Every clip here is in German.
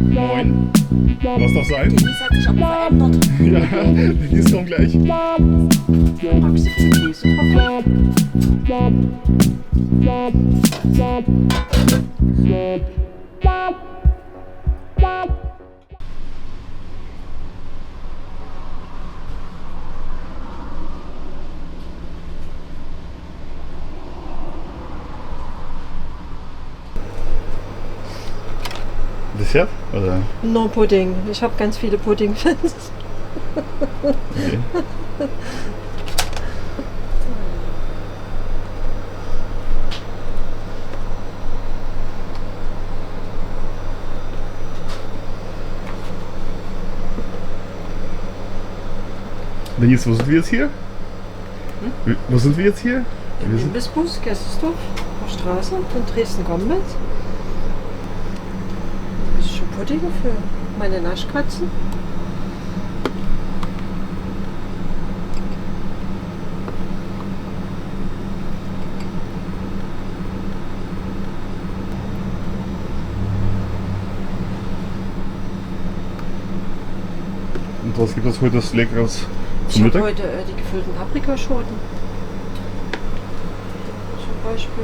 Moin. Was darf sein? Denise hat sich aber verändert. Ja, Denise kommt gleich. Magst du den Käse drauf? Dessert? Oder? No Pudding. Ich habe ganz viele Pudding-Fans. Okay. Denise, wo sind wir jetzt hier? Wo sind wir jetzt hier? Wir Im sind Imbissbus, Gästesdorf, auf der Straße, von Dresden-Gombitz. Ein bisschen Pudding für meine Naschkatzen. Und was gibt es heute das Leckeres Ich zum habe Mittag? heute die gefüllten Paprikaschoten. Zum Beispiel.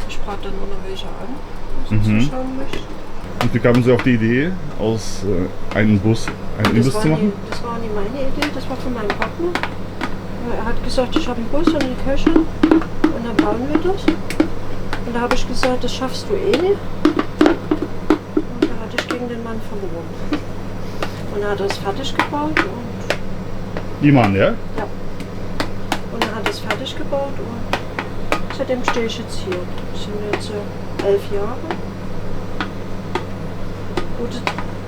Ich brate dann nur noch welche an, wenn Sie zuschauen möchten. Und wie kamen Sie auf die Idee, aus einem Bus einen Imbiss zu machen? Das war nie meine Idee, das war von meinem Partner. Er hat gesagt, ich habe einen Bus und eine Küche und dann bauen wir das. Und da habe ich gesagt, das schaffst du eh nicht. Und da hatte ich gegen den Mann verloren. Und er hat das fertig gebaut und Die Mann, ja? Und er hat es fertig gebaut und seitdem stehe ich jetzt hier. Das sind jetzt 11 Jahre.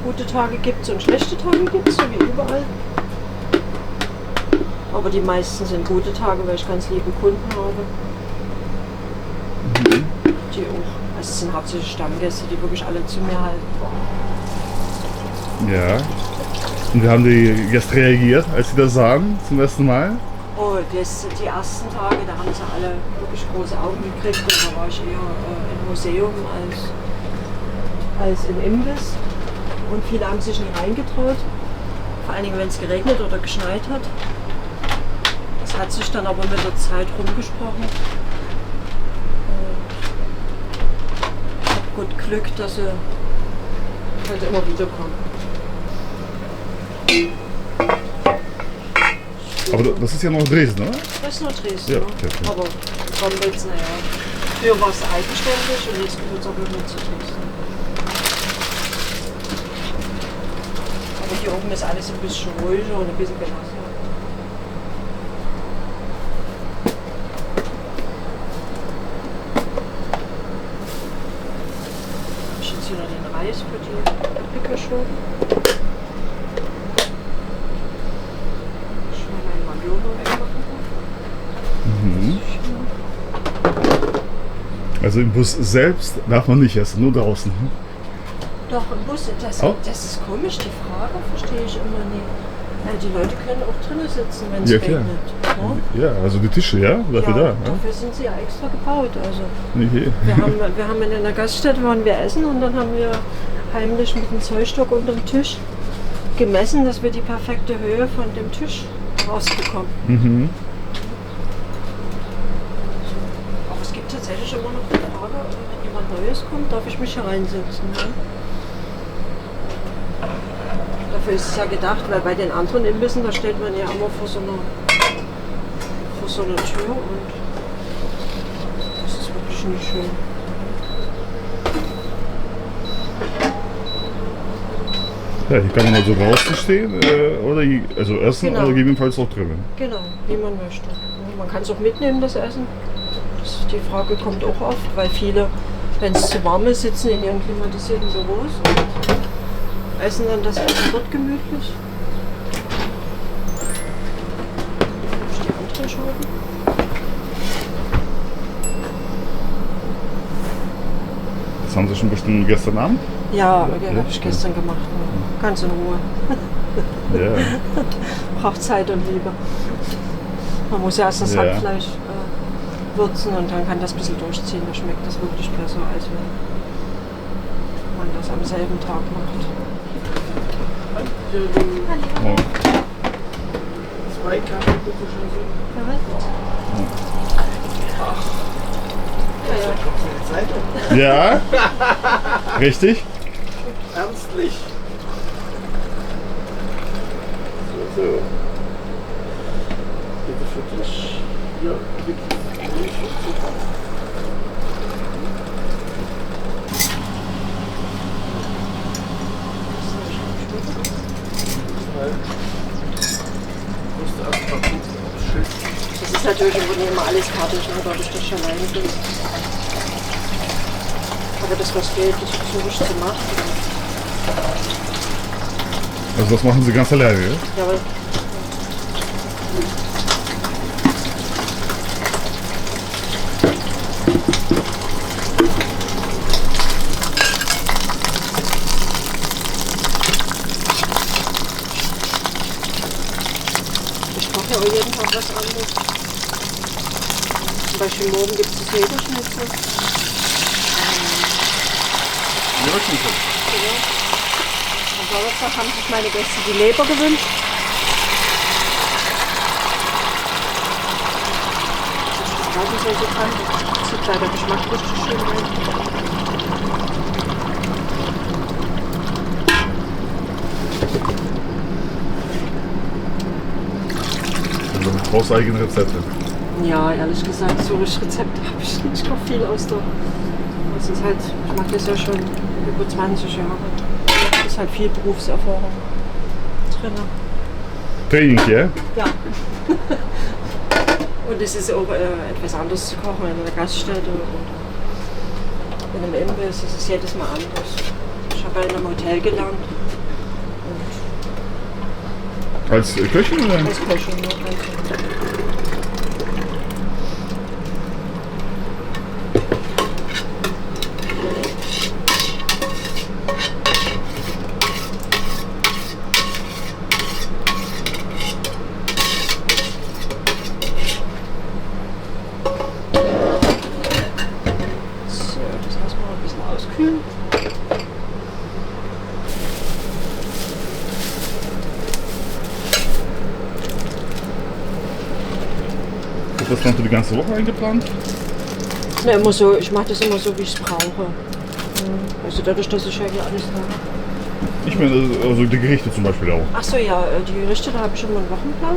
Gute Tage gibt es und schlechte Tage gibt es, so wie überall. Aber die meisten sind gute Tage, weil ich ganz liebe Kunden habe. Die auch, also es sind hauptsächlich Stammgäste, die wirklich alle zu mir halten. Ja. Und wie haben die Gäste reagiert, als sie das sahen zum ersten Mal? Oh, die ersten Tage, da haben sie alle wirklich große Augen gekriegt und da war ich eher im Museum als im Imbiss. Und viele haben sich nie reingetraut, vor allen Dingen wenn es geregnet oder geschneit hat. Das hat sich dann aber mit der Zeit rumgesprochen. Ich habe gut Glück, dass sie halt immer wieder kommen. Aber das ist ja noch Dresden, oder? Das ist nur Dresden, Ja, ne? okay. Aber Gombitz, naja. Früher war es eigenständig und jetzt gehört es aber mit zu Dresden. Aber hier oben ist alles ein bisschen ruhiger und ein bisschen gelassener. Ich jetzt hier noch den Reis für die Paprikaschoten. Also im Bus selbst darf man nicht essen, nur draußen. Doch, im Bus, das ist komisch, die Frage verstehe ich immer nie. Die Leute können auch drinnen sitzen, wenn es Ja, klar. regnet. Ne? Ja, also die Tische, ja? Dafür da. Ja? Dafür sind sie ja extra gebaut. Also Okay. wir haben in einer Gaststätte waren wir essen und dann haben wir heimlich mit dem Zollstock unter dem Tisch gemessen, dass wir die perfekte Höhe von dem Tisch rausbekommen. Mhm. Aber es gibt tatsächlich immer noch die Frage, wenn jemand Neues kommt, darf ich mich hier reinsetzen. Ne? Dafür ist es ja gedacht, weil bei den anderen Imbissen, da steht man ja immer vor so einer Tür und das ist wirklich nicht schön. Ja, hier kann man also draußen stehen oder also essen Genau. oder gegebenenfalls auch drinnen. Genau, wie man möchte. Ja, man kann es auch mitnehmen, das Essen. Die Frage kommt auch oft, weil viele, wenn es zu warm ist, sitzen in ihren klimatisierten Büros und essen dann das Essen dort gemütlich. Die andere Scheibe. Das haben Sie schon bestimmt gestern Abend? Ja, habe ich gestern gemacht. Ja. Ganz in Ruhe. Ja. Braucht Zeit und Liebe. Man muss ja erst das Ja. Hackfleisch würzen und dann kann das ein bisschen durchziehen. Da schmeckt das wirklich besser, als wenn man das am selben Tag macht. Oh. Zwei Kaffee bitte schön. Ja, richtig. Ernstlich. So. Bitte für dich. Ja, bitte. Milch und Zucker. Ich musste erst mal gucken, ob es schön ist. Das ist natürlich immer alles fertig, ne, dadurch, dass ich alleine bin. Aber das, was fehlt, das versuche ich zu machen. Also das machen Sie ganz alleine, ja? Jawohl. Ich koche ja auch jeden Tag was anderes. Zum Beispiel morgen gibt es Lederschnitzel. Ja. Am Donnerstag haben sich meine Gäste die Leber gewünscht. Das ist so dran. Das sieht leider Geschmack richtig schön aus. Also hauseigene Rezepte. Ja, ehrlich gesagt, so Rezepte habe ich nicht. Ich koche viel aus der. Das ist halt, ich mache das ja schon über 20 Jahre. Das ist halt viel Berufserfahrung drin. Training, ja? Ja. Und es ist auch etwas anderes zu kochen in einer Gaststätte oder in einem Imbiss. Es ist jedes Mal anders. Ich habe in einem Hotel gelernt. Und Als Köchin oder? als Köchin, ne? Ganz so, das lassen wir mal ein bisschen auskühlen. Ist das dann für die ganze Woche eingeplant? Ne, immer so, ich mache das immer so, wie ich es brauche. Also dadurch, dass ich ja hier alles habe. Ich meine, also die Gerichte zum Beispiel auch. Achso, ja, die Gerichte, da habe ich immer einen Wochenplan.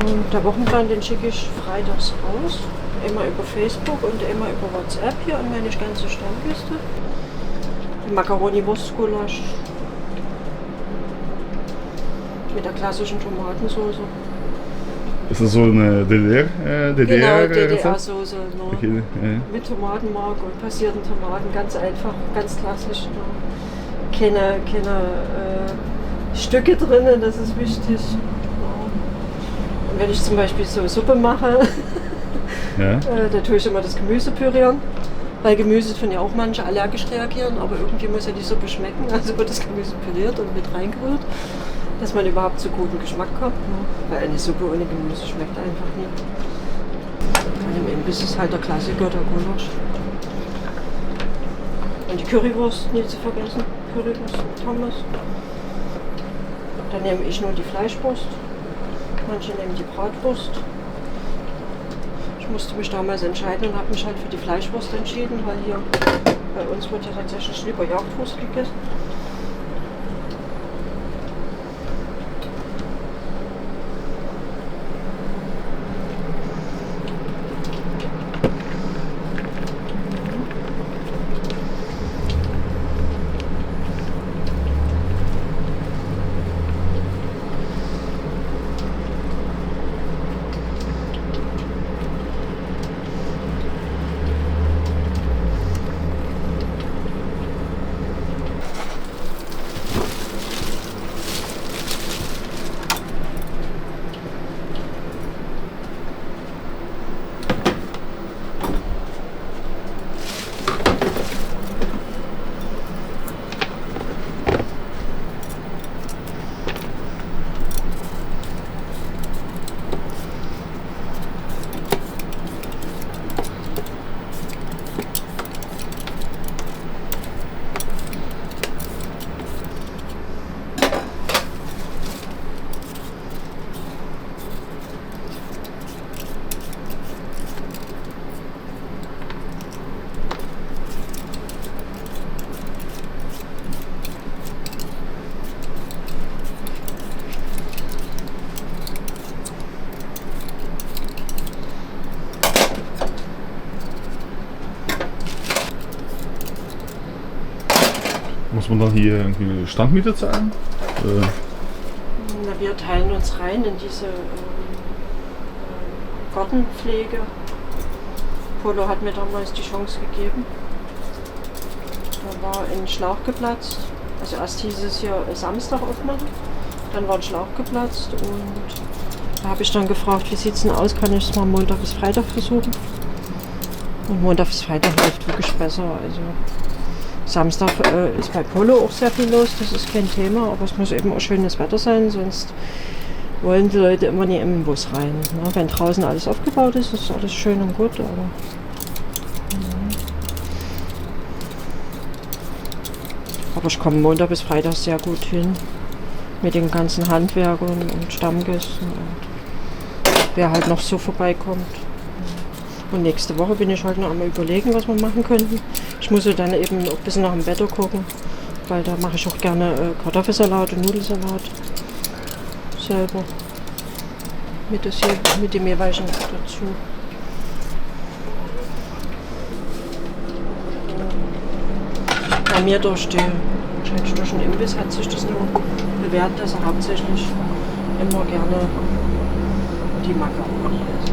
Und der Wochenplan, den schicke ich freitags raus. Immer über Facebook und immer über WhatsApp hier an meine ganze Stammliste. Macaroni-Wurstgulasch. Mit der klassischen Tomatensauce. Ist das so eine Genau, DDR-Rezept? DDR-Soße. Ne? Okay, ja. Mit Tomatenmark und passierten Tomaten, ganz einfach, ganz klassisch. Ne? Keine Stücke drin, das ist wichtig. Ja. Und wenn ich zum Beispiel so Suppe mache, Ja. da tue ich immer das Gemüse pürieren. Weil Gemüse können ja auch manche allergisch reagieren, aber irgendwie muss ja die Suppe schmecken. Also wird das Gemüse püriert und mit reingerührt, dass man überhaupt zu guten Geschmack kommt. Ne? Weil eine Suppe ohne Gemüse schmeckt einfach nie. Und im Imbiss ist halt der Klassiker, der Gulasch. Und die Currywurst nicht zu vergessen. Currywurst mit Pommes. Dann nehme ich nur die Fleischwurst. Manche nehmen die Bratwurst. Ich musste mich damals entscheiden und habe mich halt für die Fleischwurst entschieden, weil hier bei uns wird ja tatsächlich lieber Jagdwurst gegessen. Muss man dann hier irgendwie Standmiete zahlen? Na, wir teilen uns rein in diese Gartenpflege. Polo hat mir damals die Chance gegeben. Da war ein Schlauch geplatzt. Also erst hieß es hier Samstag aufmachen, dann war ein Schlauch geplatzt und da habe ich dann gefragt, wie sieht es denn aus, kann ich es mal Montag bis Freitag versuchen? Und Montag bis Freitag läuft wirklich besser. Also Samstag ist bei Polo auch sehr viel los, das ist kein Thema, aber es muss eben auch schönes Wetter sein, sonst wollen die Leute immer nie im Bus rein. Ne? Wenn draußen alles aufgebaut ist, ist alles schön und gut, aber ich komme Montag bis Freitag sehr gut hin mit den ganzen Handwerkern und Stammgästen und wer halt noch so vorbeikommt. Und nächste Woche bin ich halt noch einmal überlegen, was wir machen könnten. Ich muss ja dann eben auch ein bisschen nach dem Wetter gucken, weil da mache ich auch gerne Kartoffelsalat und Nudelsalat selber mit dem jeweiligen dazu. Bei mir durch den Imbiss hat sich das nur bewährt, dass er hauptsächlich immer gerne die Macaroni isst.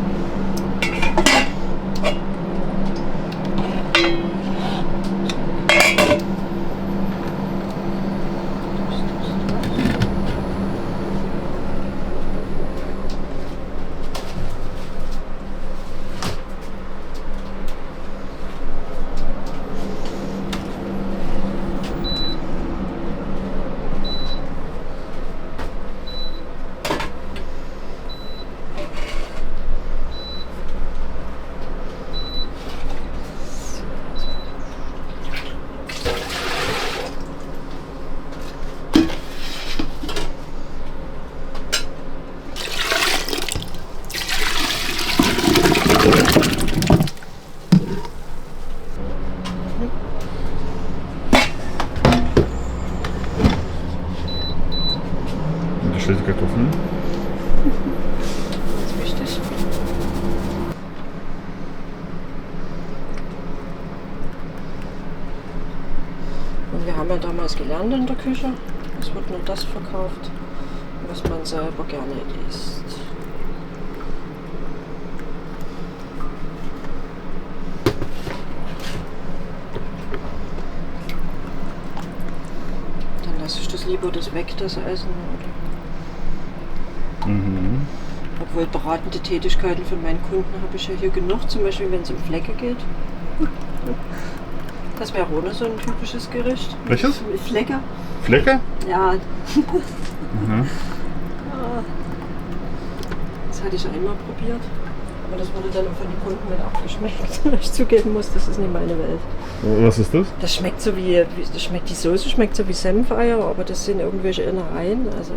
Geschälte Kartoffeln. Das ist wichtig. Und wir haben ja damals gelernt in der Küche, es wird nur das verkauft, was man selber gerne isst. Dann lasse ich das lieber weg, das Essen. Mhm. Obwohl beratende Tätigkeiten von meinen Kunden habe ich ja hier genug, zum Beispiel wenn es um Flecke geht. Das wäre ohne so ein typisches Gericht. Welches? Flecke. Flecke? Ja, Mhm. das hatte ich einmal probiert. Aber das wurde dann auch von den Kunden mit abgeschmeckt. Weil ich zugeben muss, das ist nicht meine Welt. Was ist das? Das schmeckt so die Soße schmeckt so wie Senfeier, aber das sind irgendwelche Innereien. Also,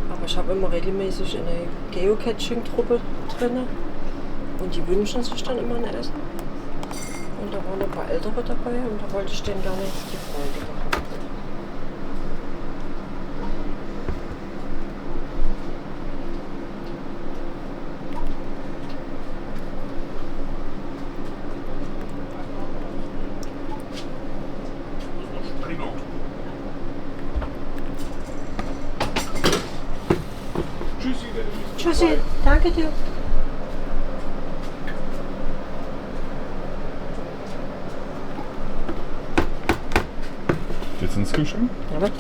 aber ich habe immer regelmäßig eine Geocaching-Truppe drin und die wünschen sich dann immer ein Essen. Und da waren ein paar Ältere dabei und da wollte ich denen gerne die Freude machen. Tschüssi, danke dir. Geht's ins Kühlschrank? Ja, was?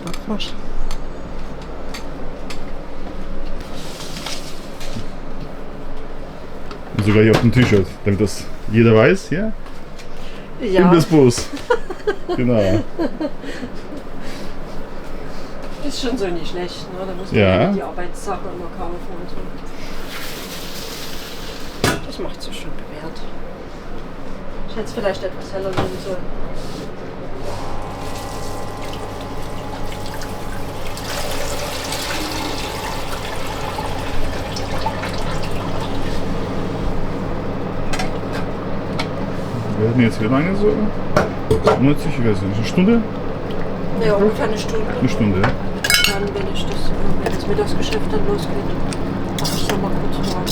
Mach was. Und sogar hier auf dem T-Shirt, damit das jeder weiß, hier? Ja, Imbissbus. Genau. ist schon so nicht schlecht. Ne? Da muss man Ja. die Arbeitssachen immer kaufen und so. Das macht sich schon bewährt. Ich hätte es vielleicht etwas heller nehmen sollen. Wir hatten jetzt wie lange so? 90, ich weiß nicht, eine Stunde? Ja, ungefähr eine Stunde. Eine Stunde, ja. Dann, wenn das Mittagsgeschäft dann losgeht, mache ich schon mal kurz morgen.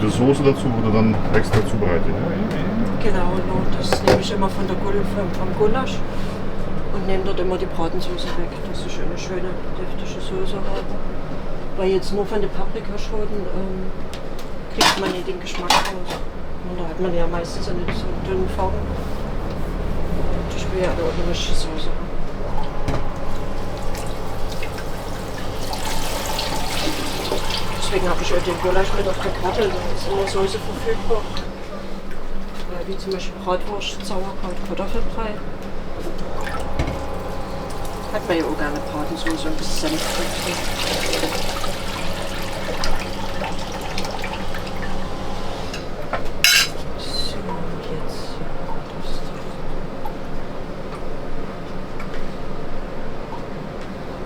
bestimmte Soße dazu, wurde dann extra zubereitet. Ja? Genau, no, das nehme ich immer von der vom Gulasch und nehme dort immer die Bratensoße weg, dass ich eine schöne, deftige Soße habe. Weil jetzt nur von den Paprikaschoten kriegt man nicht den Geschmack raus. Und da hat man ja meistens nicht so einen dünnen Fond. Und ich will ja auch eine richtige Soße haben. Deswegen habe ich auch den Gulasch mit auf der Karte, da ist immer Soße verfügbar. Wie zum Beispiel Bratwurst, Sauerkraut, Kartoffelbrei. Hat man ja auch gerne Bratensoße und ein bisschen Senf drin. So, jetzt.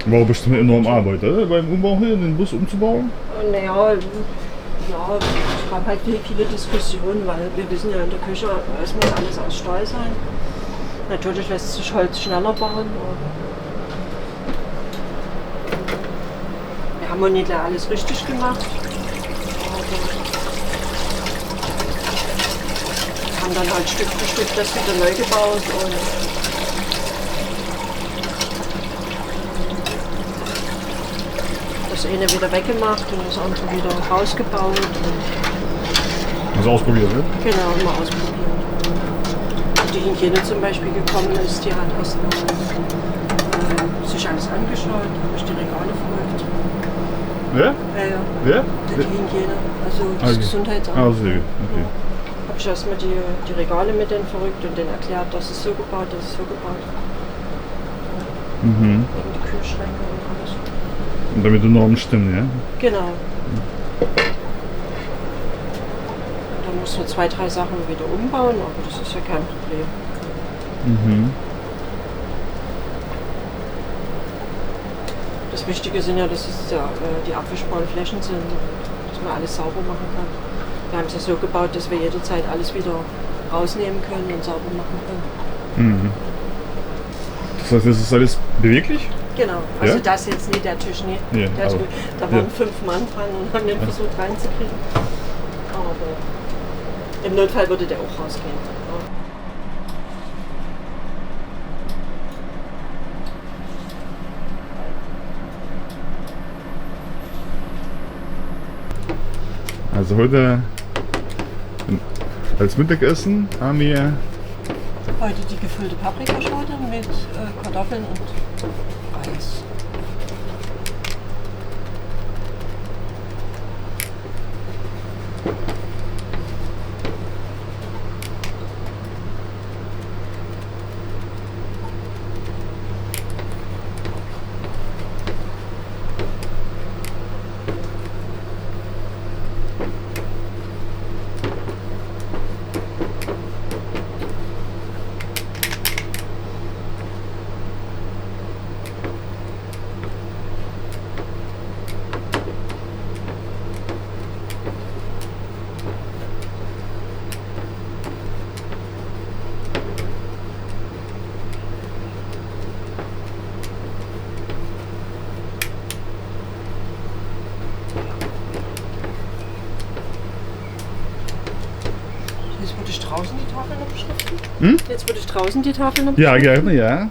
War bestimmt eine enorme Arbeit, oder? Beim Umbau hier, den Bus umzubauen? Naja, ja, es gab halt viele Diskussionen, weil wir wissen ja in der Küche, es muss alles aus Stahl sein. Natürlich lässt sich Holz schneller bauen. Wir haben auch nicht alles richtig gemacht. Wir haben dann halt Stück für Stück das wieder neu gebaut. Und das eine wieder weggemacht und das andere wieder rausgebaut. Also ausprobiert, ne? Genau, mal ausprobieren. Und die Hygiene zum Beispiel gekommen ist, die hat erst mal sich alles angeschaut, habe ich die Regale verrückt. Wer? Ja. Wer? Die Hygiene, also das Okay. Gesundheitsamt. Ah, sehr gut. Okay. Habe ich erstmal die Regale mit denen verrückt und denen erklärt, das ist so gebaut, das ist so gebaut. Mhm. Wegen die Kühlschränke und alles. Und damit die Normen stimmen, ja? Genau. Da muss man 2, 3 Sachen wieder umbauen, aber das ist ja kein Problem. Mhm. Das Wichtige sind ja, dass es ja die abwischbaren Flächen sind, dass man alles sauber machen kann. Wir haben es ja so gebaut, dass wir jederzeit alles wieder rausnehmen können und sauber machen können. Mhm. Das heißt, das ist alles beweglich? Genau, also Ja? das jetzt nicht, der Tisch nicht. Ja, Der ist aber- gut. Da waren ja. 5 Mann dran und haben den versucht reinzukriegen. Aber im Notfall würde der auch rausgehen. Ja. Also heute als Mittagessen haben wir Heute die gefüllte Paprikaschote mit Kartoffeln und Reis. Jetzt würde ich draußen die Tafel noch beschriften. Hm? Jetzt würde ich draußen die Tafel noch ja beschriften. gerne, ja.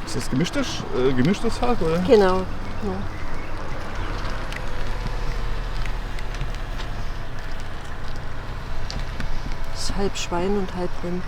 Ist das gemischtes Hack, oder? Genau. Ja. Das ist halb Schwein und halb Rind.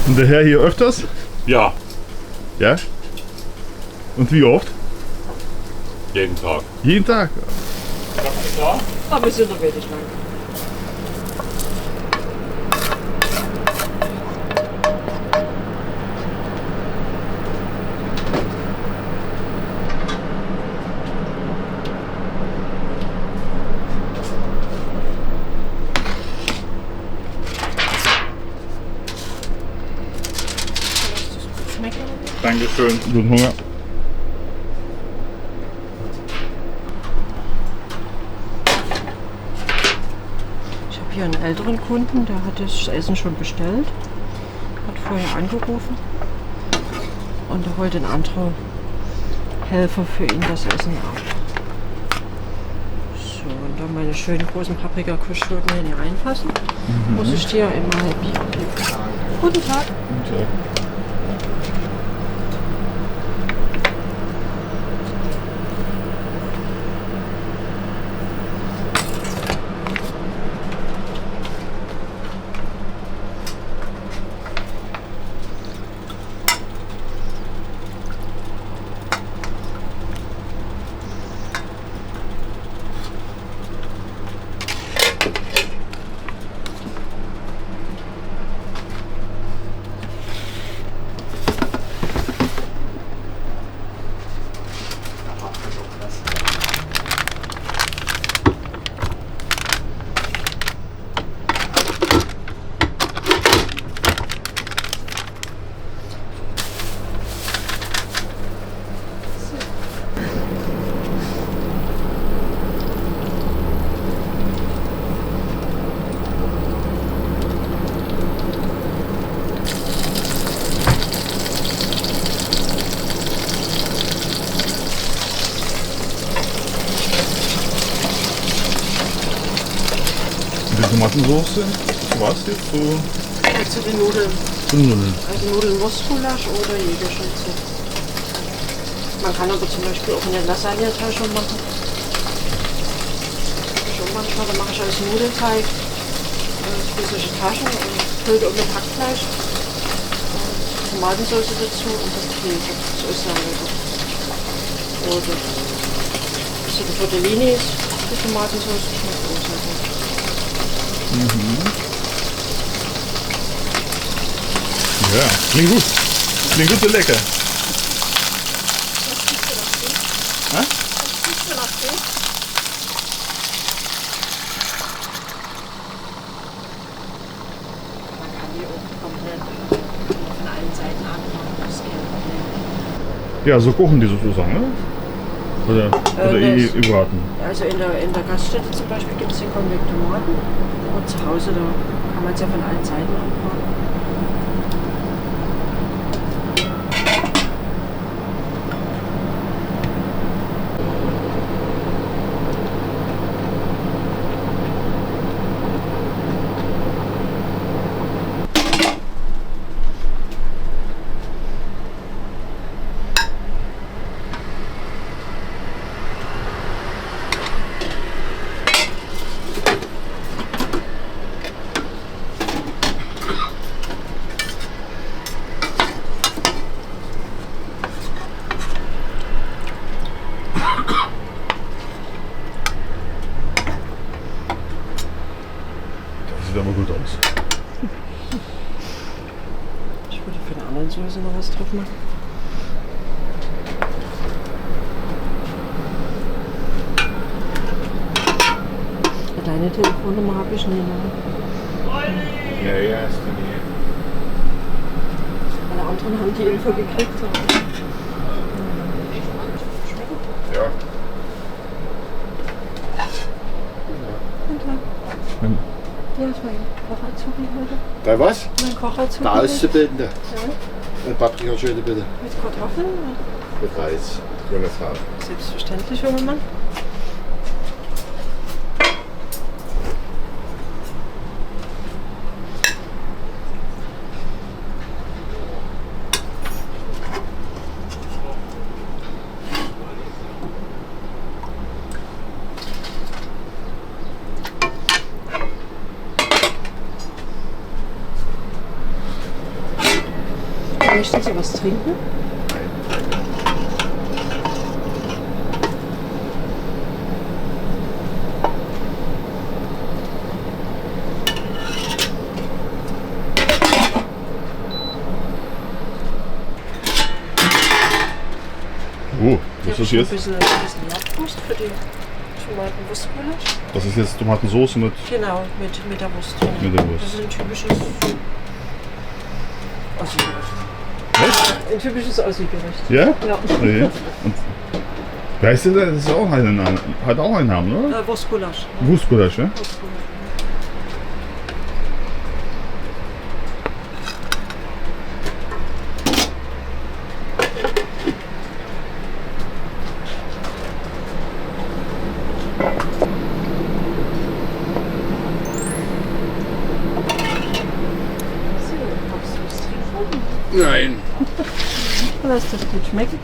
Und der Herr hier öfters? Ja, Ja? Und wie oft? Jeden Tag. Jeden Tag? Klar? Aber wir sind noch wenig lang. Dankeschön. Guten Hunger. Ich habe hier einen älteren Kunden, der hat das Essen schon bestellt. Hat vorher angerufen. Und er wollte ein anderer Helfer für ihn das Essen ab. So, und da meine schönen großen Paprika-Kuscheln hier reinpassen, muss ich die ja immer halbieren. Guten Tag. Guten Tag. Die Tomatensauce, das war's jetzt so Zu den Nudeln. zum Nudeln. Also Nudeln-Wurstgulasch oder Jägerschnitzel. Man kann aber zum Beispiel auch eine Lasagnetasche machen. Schon manchmal, da mache ich als Nudelteig solche Taschen und fülle auch mit Hackfleisch. Tomatensauce dazu und dann Käse. So ist dann lecker. Oder das sind Tortellinis, die Tomatensauce schmeckt auch sehr gut. Ja, klingt gut. Klingt gut und lecker. Hä? Man kann die auch komplett von allen Seiten anmachen. Das ist kein Problem. Ja, so kochen die sozusagen, ne? Oder das- gebraten. Also in der Gaststätte zum Beispiel gibt es den Konvektomaten. Und zu Hause, da kann man es ja von allen Seiten anmachen. Das sieht aber gut aus. Ich würde für eine andere Soße noch was drauf machen. Deine Telefonnummer habe ich nie, ne? Ja, ja, ist von hier. Alle anderen haben die Info gekriegt. Aber Ja. Guten Tag. Hm. Ja, ist mein Kochazubi heute. Da was? Mein Kochazubi. Da ist sie bitte. Ja, Ein Paprika schön bitte. mit Kartoffeln. Mit Reis. Grüne Farbe. Selbstverständlich, junger Mann. Möchten Sie was trinken? Was ist ein jetzt? bisschen Labwurst für die Tomatenwurstgulasch. Das ist jetzt Tomatensauce mit, Genau, mit der Wurst. mit der Das Wurst. ist ein typisches Ossi-Gericht. Was? Ein typisches Ossi-Gericht. Ja? Ja. Okay. Und wie heißt der? Das ist auch einen Namen. Hat auch einen Namen, oder? Wurstgulasch. Wurstgulasch, ja? Wurstgulasch. Nein. Lass das gut schmecken.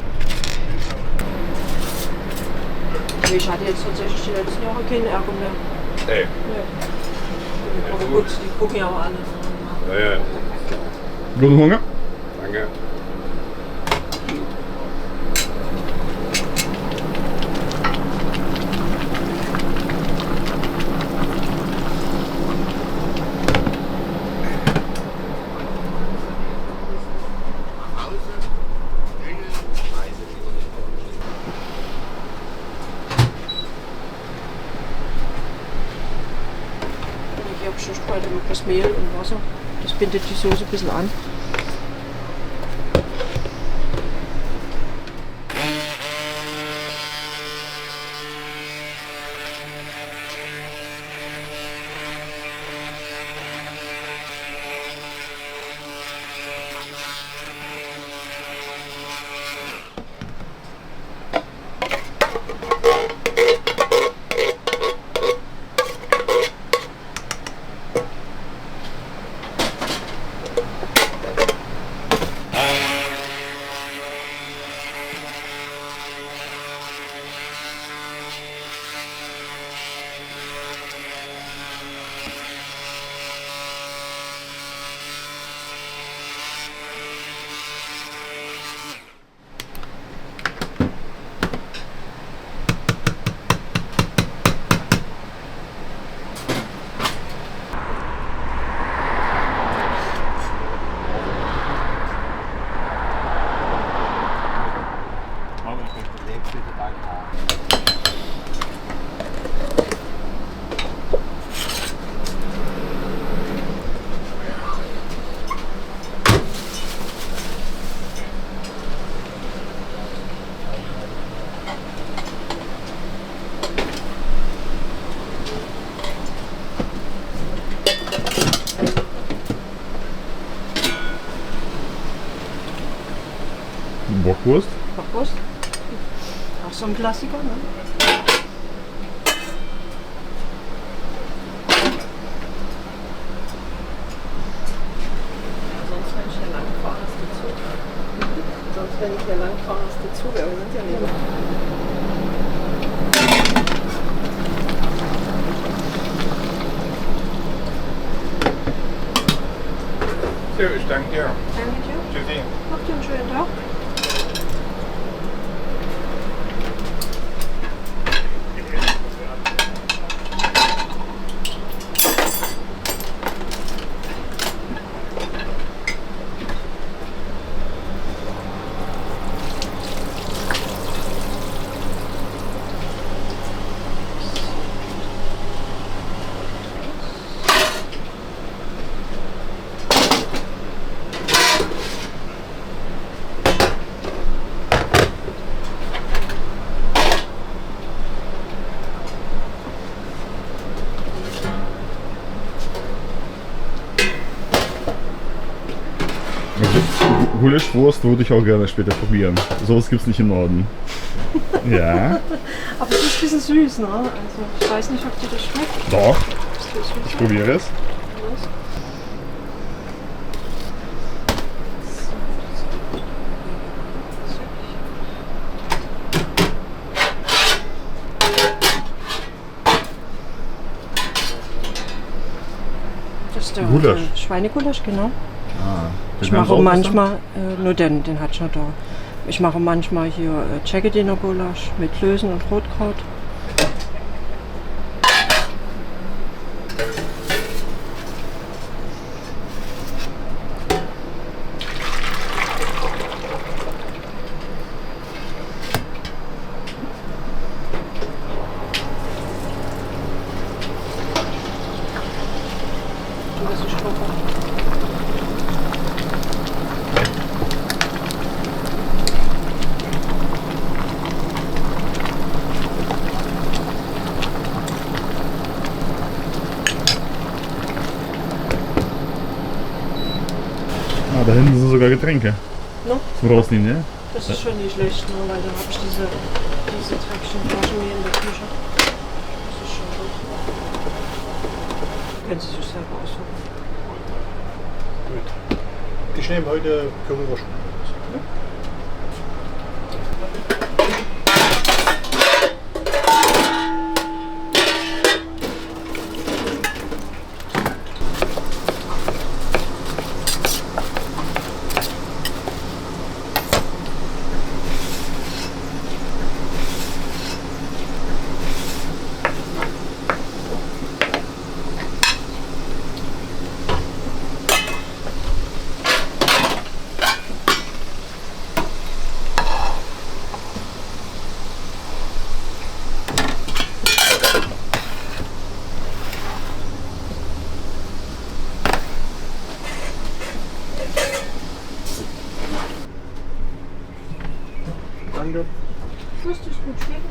Nee, ich hatte jetzt tatsächlich die letzten Jahre keinen Ärger mehr. Ey. Ja. Aber gut, die gucken ja auch alle. Ja, ja. Guten Hunger? Danke. Ich habe schon heute mit etwas Mehl und Wasser. Das bindet die Soße ein bisschen an. Bockwurst? Bockwurst. Auch so ein Klassiker, ne? Sonst, wenn ich hier lang fahre, ist der Zug. Sonst, wenn ich hier lang fahre, ist der Zug. Aber wir sind ja nicht. So, ich danke dir. Danke dir. Tschüssi. Macht dir einen schönen Tag. Gulaschwurst würde ich auch gerne später probieren. Sowas gibt's nicht im Norden. Ja, Aber es ist ein bisschen süß, ne? Also, ich weiß nicht, ob dir das schmeckt. doch. Das ist Ich probiere es. Das ist der Gulasch. Schweinegulasch, genau. Den Ich haben Sie mache auch manchmal, nur den hat schon da. Ich mache manchmal hier Tscheckediner Gulasch mit Klößen und Rotkraut. Käsestroffer. Ah, da hinten sind sogar Getränke. No? Zum Rausnehmen, ja? Das ist schon nicht schlecht, ne? Weil dann habe ich diese Treckchen Flaschen hier in der Küche. Das ist schon gut. Können Sie sich selber aussuchen. Gut. Ich nehme heute Currywurst. Danke. Wurst ist gut schmecken.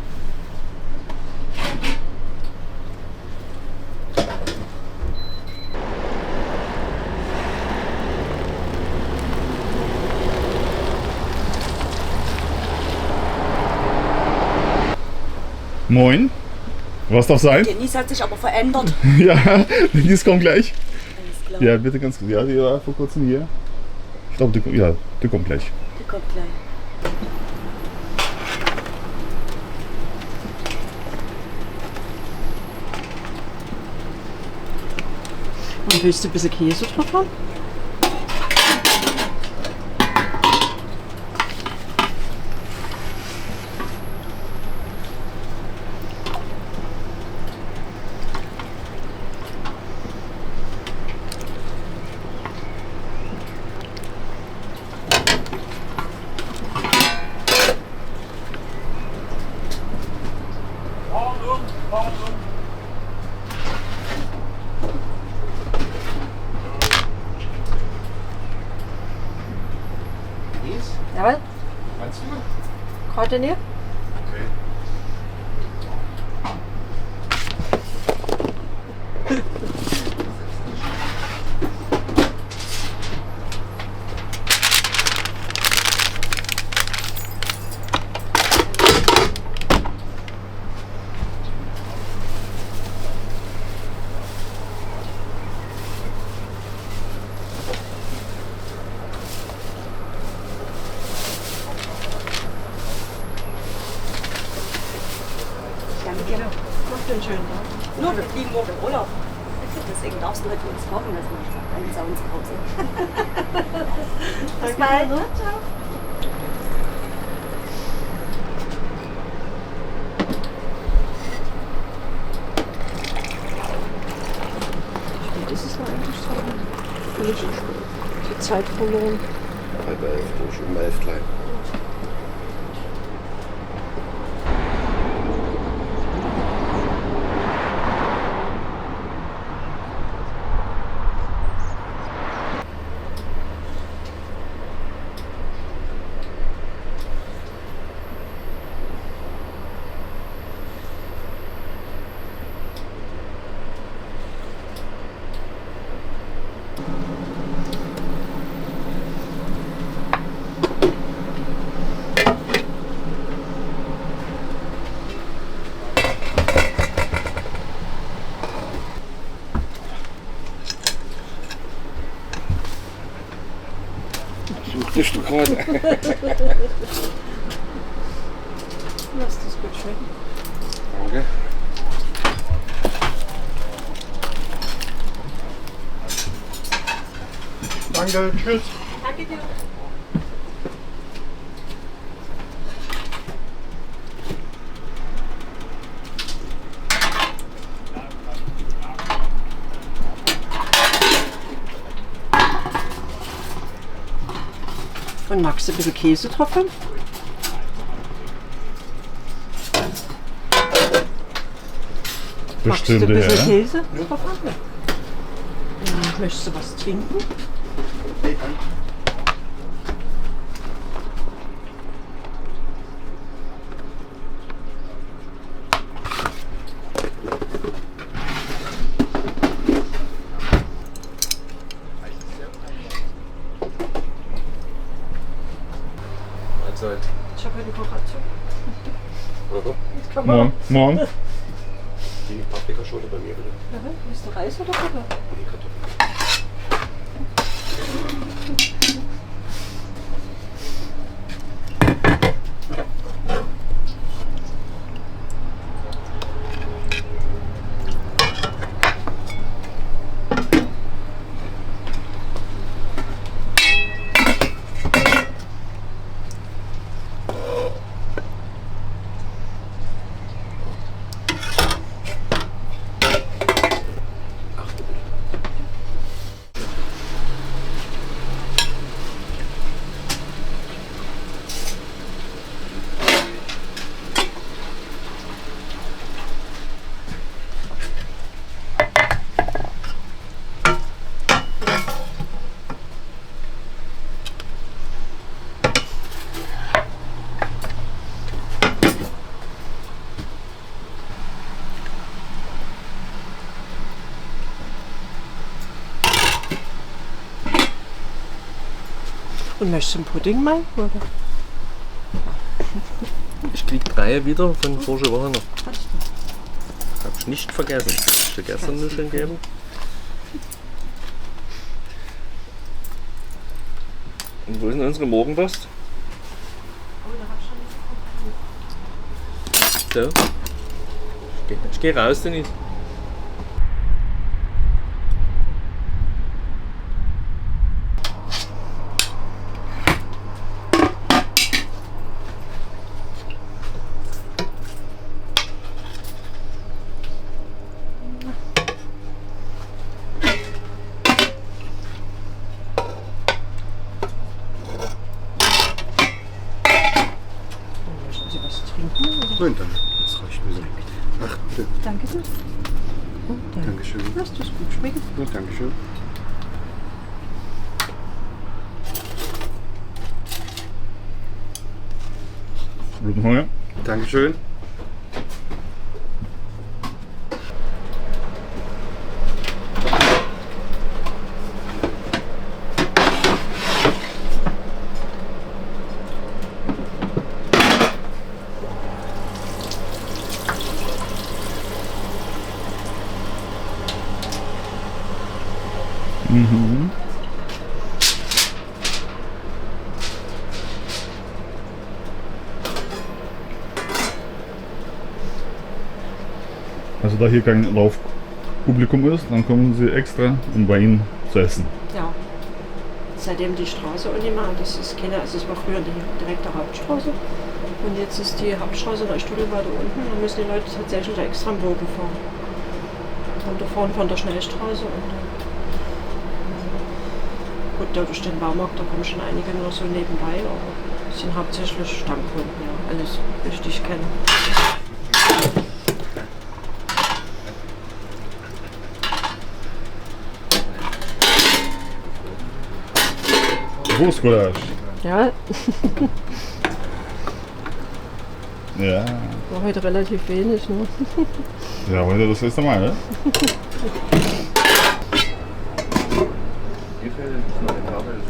Moin. Was darf sein? Denise hat sich aber verändert. Ja, Denise kommt gleich. Alles klar. Ja, bitte ganz kurz. Ja, die war vor kurzem hier. Ich glaube, die kommt gleich. Die kommt gleich. Und willst du ein bisschen Käse drauf haben? Jawohl. Meinst du? Kräuter näher. Okay. Danke dir. Macht einen schönen Tag. Nur, wir fliegen morgen in Urlaub. Deswegen darfst du heute uns kochen lassen. Ich sag, einen Sauen zu Hause. Bis bald. Ciao. Wie ist es noch eigentlich so? Nicht die Zeit verloren. 10:30, schon um 11 klein. Suchtest du gerade? Lass das gut schmecken. Danke. Danke, tschüss. Danke dir. Und magst du ein bisschen Käse drauf haben? Magst du Bestimmt, ein bisschen ja. Käse drauf haben? Möchtest du was trinken? Hey, danke. Mahlzeit. Ich habe eine Kochration. Morgen. Morgen. Die Paprikaschote bei mir bitte. Ist der Reis oder Butter? Die Kartoffeln. Und möchtest du einen Pudding mal? Oder? Ich krieg 3 wieder von vorige Woche noch. Hab ich nicht vergessen. Hast du gestern nur schon gegeben? Und wo ist denn unsere Morgenpost? So. Ich geh raus, Denise. Möchten Sie was trinken? Oder? Nein, danke. Das reicht mir so. Ach, bitte. Danke sehr. Oh, danke. Dankeschön. Lass das gut schmecken. Ja, Dankeschön. Guten Hunger. Dankeschön. Mhm. Also da hier kein Laufpublikum ist, dann kommen sie extra, um Wein zu essen. Ja. Seitdem die Straße auch nicht mehr, das ist keine, also es war früher die direkte Hauptstraße. Und jetzt ist die Hauptstraße eine Stunde weiter unten. Da müssen die Leute tatsächlich da extra am Bogen fahren. Und da fahren von der Schnellstraße. Und gut, da durch den Baumarkt, da kommen schon einige noch so nebenbei, aber es sind hauptsächlich Stammkunden, ja, alles richtig kennen. Wurstgulasch. Ja, Ja. war heute relativ wenig, ne? Ja, heute das erste Mal, ne? Hier fehlt noch eine Kabel.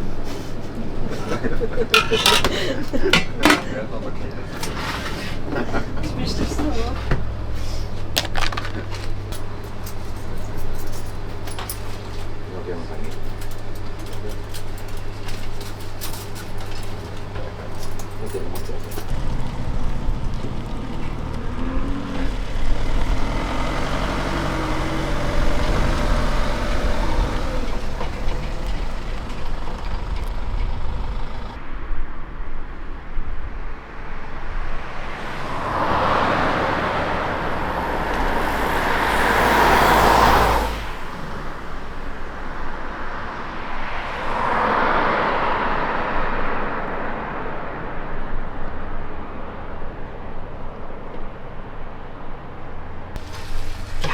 Das Wichtigste, oder?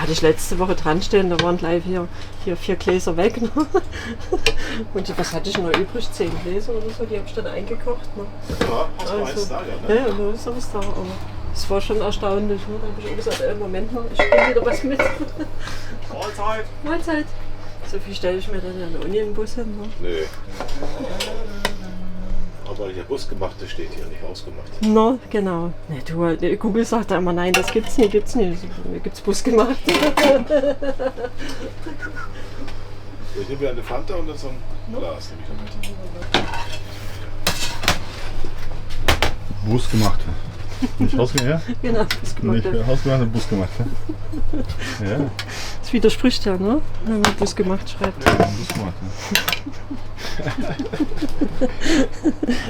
hatte ich letzte Woche dran stehen, da waren gleich hier 4 Gläser weg. Ne? Und was hatte ich noch übrig? 10 Gläser oder so, die habe ich dann eingekocht. Ne? Ja, hast du eins da, ja, ne? Ja, da ist was da. Aber es war schon erstaunlich. Ne? Da habe ich auch gesagt, Moment mal, ich bringe wieder was mit. Mahlzeit. Mahlzeit. So viel stelle ich mir dann ja noch nie in den Bus hin. Ne? Nö. Aber der Busgemachte steht hier, nicht ausgemacht. No, genau. Ne, du, Google sagt da immer, nein, das gibt's nicht. Mir gibt's Bus gemacht. Ich nehme mir eine Fanta und dann so ein Glas. Nehme ich damit. Bus gemacht. Nicht hausgemacht, ja? Genau, Bus gemacht. Nicht hausgemacht, Bus gemacht. Ja, Das widerspricht ja, ne? Wenn man Bus gemacht schreibt. Bus gemacht.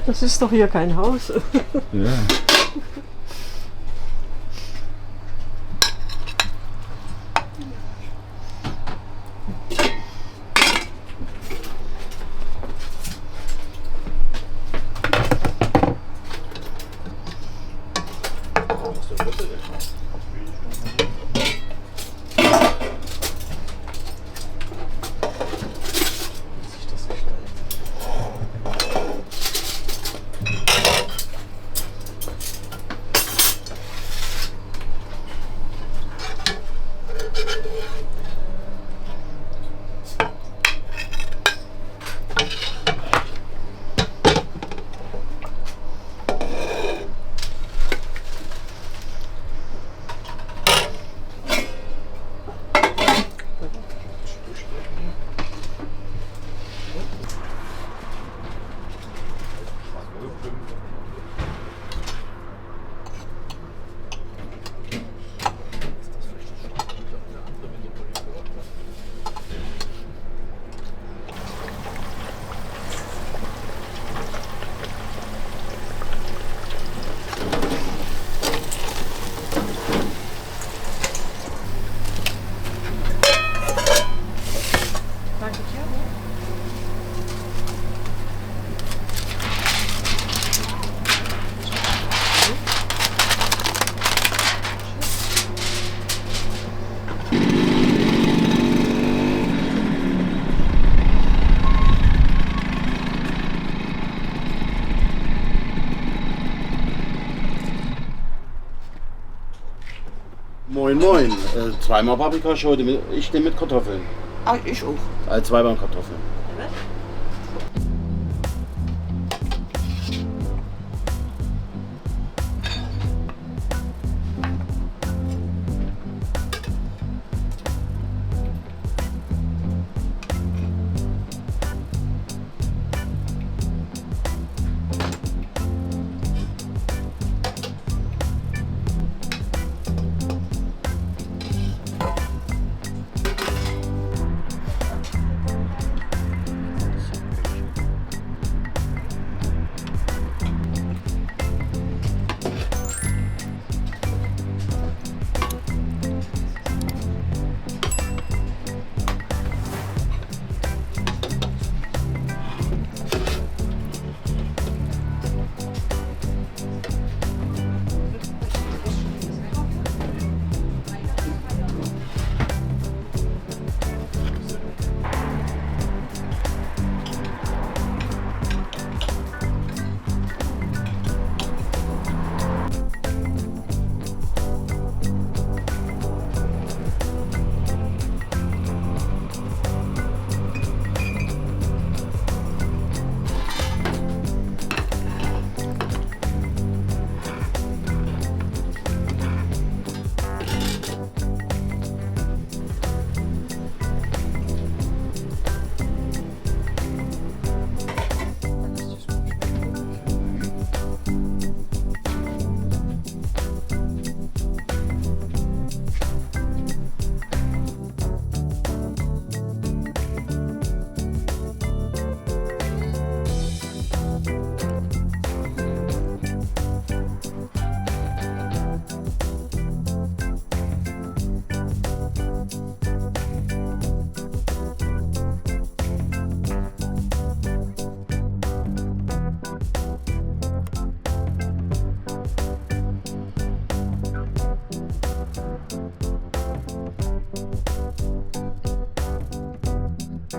Das ist doch hier kein Haus. Ja. Moin Moin, zweimal Paprikaschote, ich nehme mit Kartoffeln. Ach, ich auch. Zweimal Kartoffeln.